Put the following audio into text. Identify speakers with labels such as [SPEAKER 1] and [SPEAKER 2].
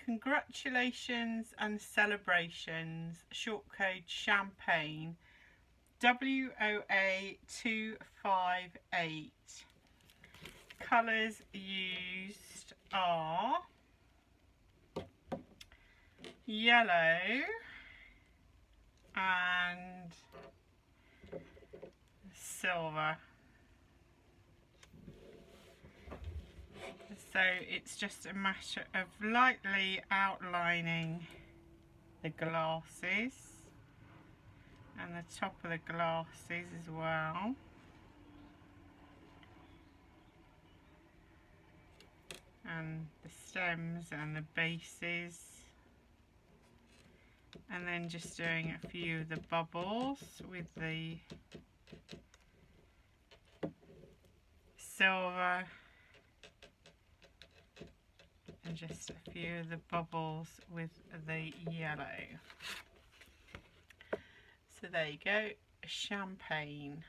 [SPEAKER 1] Congratulations and celebrations. Short code champagne. WOA258. Colours used are yellow and silver. So it's just a matter of lightly outlining the glasses and the top of the glasses as well. And the stems and the bases. And then just doing a few of the bubbles with the silver. And just a few of the bubbles with the yellow. So there you go, champagne.